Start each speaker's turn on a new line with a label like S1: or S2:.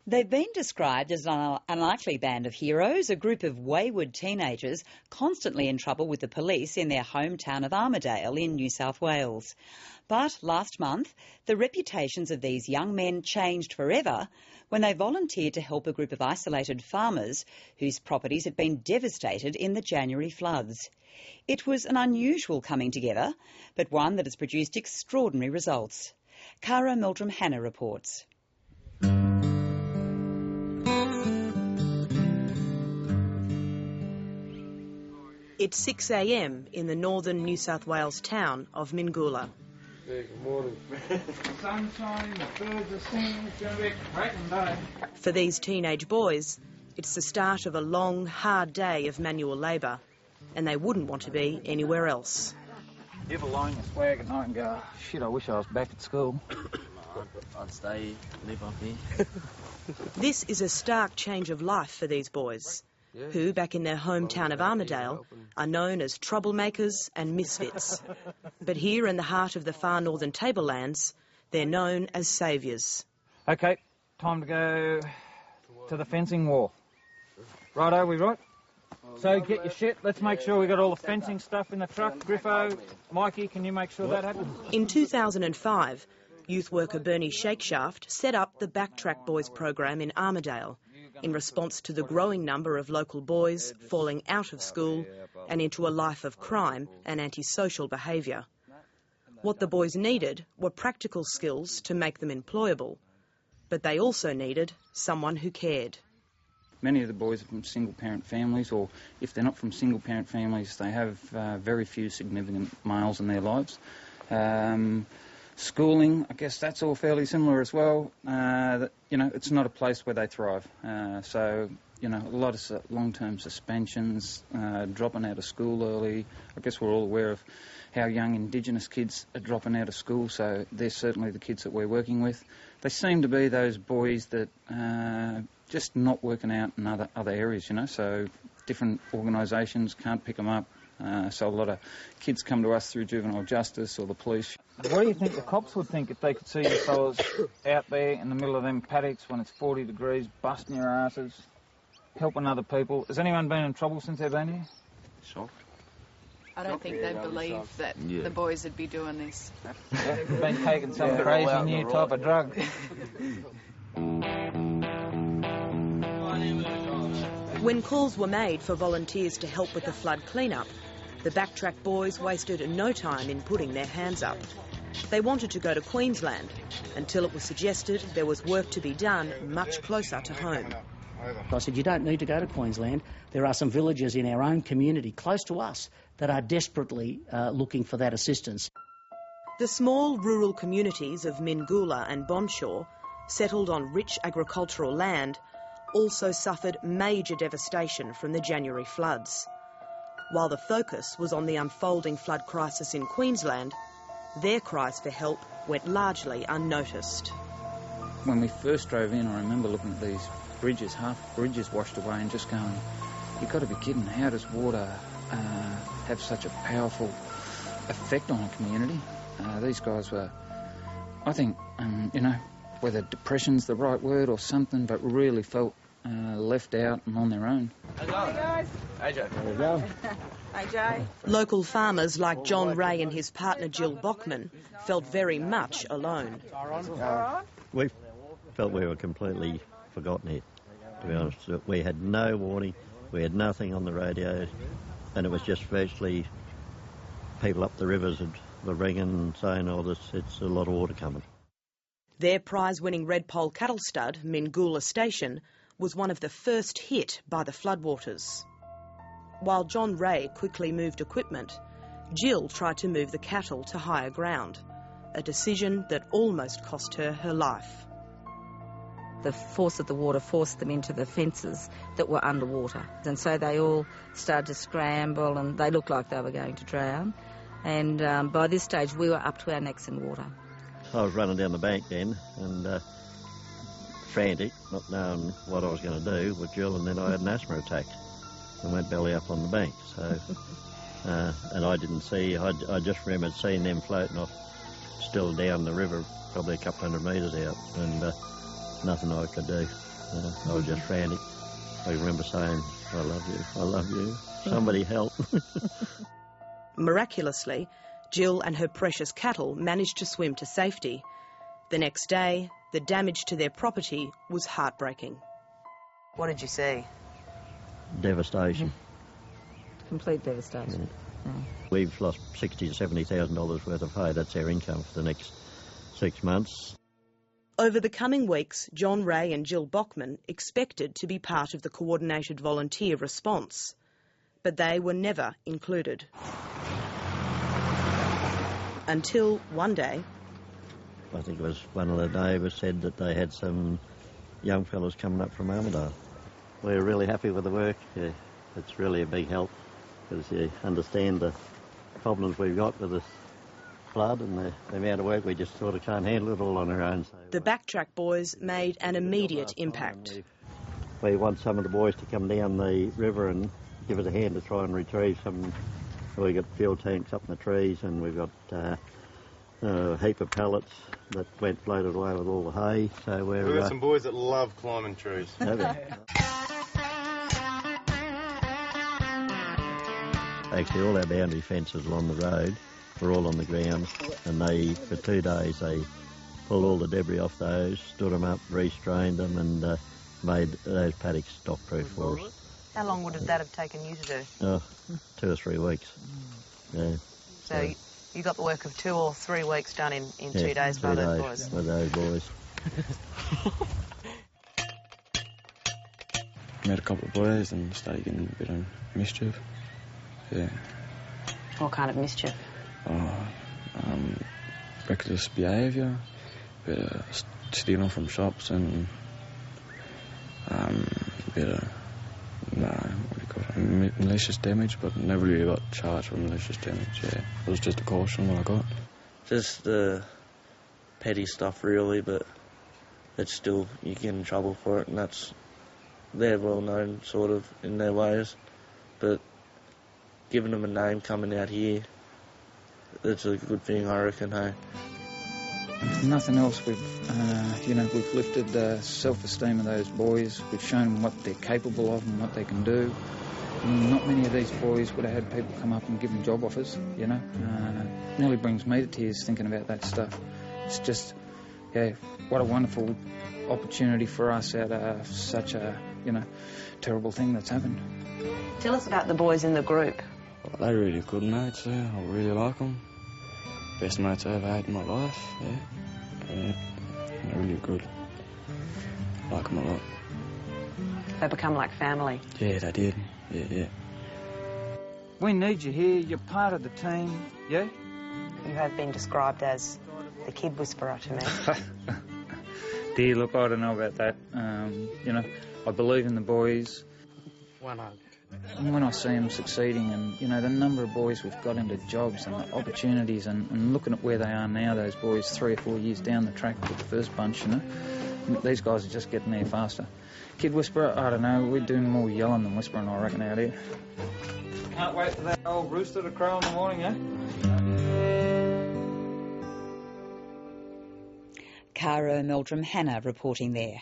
S1: They've been described as an unlikely band of heroes, a group of wayward teenagers constantly in trouble with the police in their hometown of Armidale in New South Wales. But last month, the reputations of these young men changed forever when they volunteered to help a group of isolated farmers whose properties had been devastated in the January floods. It was an unusual coming together, but one that has produced extraordinary results. Cara Meldrum-Hanna reports.
S2: It's 6 a.m. in the northern New South Wales town of Mingoola.
S3: Yeah, good morning. Sunshine, the birds are singing, it's going to be a cracking day.
S2: For these teenage boys, it's the start of a long, hard day of manual labour, and they wouldn't want to be anywhere else.
S4: You ever lie in your swag at night and go, oh, shit, I wish I was back at school?
S5: I'd stay, live up here.
S2: This is a stark change of life for these boys, who, back in their hometown of Armidale, are known as troublemakers and misfits. But here in the heart of the far northern tablelands, they're known as saviours.
S4: OK, time to go to the fencing wall. Righto, we right? So get your shit. Let's make sure we got all the fencing stuff in the truck. Griffo, Mikey, can you make sure that happens?
S2: In 2005, youth worker Bernie Shakeshaft set up the Backtrack Boys program in Armidale in response to the growing number of local boys falling out of school and into a life of crime and antisocial behaviour. What the boys needed were practical skills to make them employable, but they also needed someone who cared.
S4: Many of the boys are from single-parent families, or if they're not from single-parent families, they have very few significant males in their lives. Schooling, I guess that's all fairly similar as well. It's not a place where they thrive. A lot of long-term suspensions, dropping out of school early. I guess we're all aware of how young Indigenous kids are dropping out of school, so they're certainly the kids that we're working with. They seem to be those boys that just not working out in other areas, so different organisations can't pick them up. So a lot of kids come to us through juvenile justice or the police. What do you think the cops would think if they could see you fellas out there in the middle of them paddocks when it's 40 degrees, busting your asses, helping other people? Has anyone been in trouble since they've been here?
S5: Shocked.
S6: I don't think they believe that the boys would be doing this.
S4: Been taking some crazy new type of drug.
S2: When calls were made for volunteers to help with the flood clean-up, the Backtrack Boys wasted no time in putting their hands up. They wanted to go to Queensland until it was suggested there was work to be done much closer to home.
S7: I said, you don't need to go to Queensland. There are some villages in our own community close to us that are desperately looking for that assistance.
S2: The small rural communities of Mingoola and Bonshaw, settled on rich agricultural land, also suffered major devastation from the January floods. While the focus was on the unfolding flood crisis in Queensland, their cries for help went largely unnoticed.
S4: When we first drove in, I remember looking at these bridges, half bridges washed away, and just going, you've got to be kidding, how does water have such a powerful effect on a community? These guys were, I think, whether depression's the right word or something, but really felt left out and on their own.
S6: Hey guys.
S5: Hey Joe.
S3: There we go.
S6: Hey Jay.
S2: Local farmers like John Ray and his partner Jill Bockman felt very much alone.
S8: We felt we were completely forgotten here, to be honest. We had no warning, we had nothing on the radio, and it was just virtually people up the rivers were ringing and saying, it's a lot of water coming.
S2: Their prize-winning red pole cattle stud, Mingoola Station, was one of the first hit by the floodwaters. While John Ray quickly moved equipment, Jill tried to move the cattle to higher ground, a decision that almost cost her her life.
S9: The force of the water forced them into the fences that were underwater, and so they all started to scramble and they looked like they were going to drown. And by this stage we were up to our necks in water.
S8: I was running down the bank then and frantic, not knowing what I was going to do with Jill, and then I had an asthma attack and went belly up on the bank. So, and I didn't see, I just remembered seeing them floating off still down the river, probably a couple hundred metres out, and nothing I could do. I was just frantic. I remember saying, I love you, somebody help.
S2: Miraculously, Jill and her precious cattle managed to swim to safety. The next day, the damage to their property was heartbreaking. What did you see?
S8: Devastation.
S9: Complete devastation.
S8: Yeah. We've lost $60,000 to $70,000 worth of hay. That's our income for the next 6 months.
S2: Over the coming weeks, John Ray and Jill Bockman expected to be part of the coordinated volunteer response, but they were never included. Until one day...
S8: I think it was one of the neighbours said that they had some young fellas coming up from Armidale. We're really happy with the work. Yeah, it's really a big help because you understand the problems we've got with this flood and the amount of work. We just sort of can't handle it all on our own. So
S2: the Backtrack boys made an immediate impact.
S8: We want some of the boys to come down the river and give us a hand to try and retrieve some. We've got fuel tanks up in the trees and we've got a heap of pallets that went floated away with all the hay. So we've
S10: got some boys that love climbing trees.
S8: Actually, all our boundary fences along the road were all on the ground, and they, for 2 days, they pulled all the debris off those, stood them up, restrained them, and made those paddocks stock-proof for us.
S2: How long would that have taken you to do?
S8: Oh, 2 or 3 weeks. Yeah.
S2: So you got the work of 2 or 3 weeks done in 2 days by those boys?
S8: With those boys.
S5: Met a couple of boys and started getting a bit of mischief. Yeah.
S2: What kind of mischief?
S5: Reckless behaviour, a bit of stealing from shops and a bit of, malicious damage, but never really got charged for malicious damage, yeah. It was just a caution what I got.
S11: Just petty stuff really, but it's still, you get in trouble for it, and they're well known sort of in their ways, but giving them a name coming out here, it's a good thing, I reckon, hey.
S4: If nothing else, we've lifted the self-esteem of those boys. We've shown them what they're capable of and what they can do. Not many of these boys would have had people come up and give them job offers, nearly brings me to tears thinking about that stuff. It's just, what a wonderful opportunity for us out of such a, terrible thing that's happened.
S2: Tell us about the boys in the group.
S5: They're really good mates, yeah. I really like them. Best mates I ever had in my life, yeah. They're really good. Like them a lot.
S2: They become like family.
S5: Yeah, they did. Yeah.
S4: We need you here. You're part of the team, yeah?
S2: You have been described as the kid whisperer to me.
S4: Dear, look, I don't know about that. I believe in the boys.
S11: One hug.
S4: And when I see them succeeding and, the number of boys we've got into jobs and the opportunities and looking at where they are now, those boys 3 or 4 years down the track with the first bunch, these guys are just getting there faster. Kid whisperer, I don't know, we're doing more yelling than whispering, I reckon, out here. Can't wait for that old rooster to crow in the morning, eh?
S1: Cara Meldrum Hannah reporting there.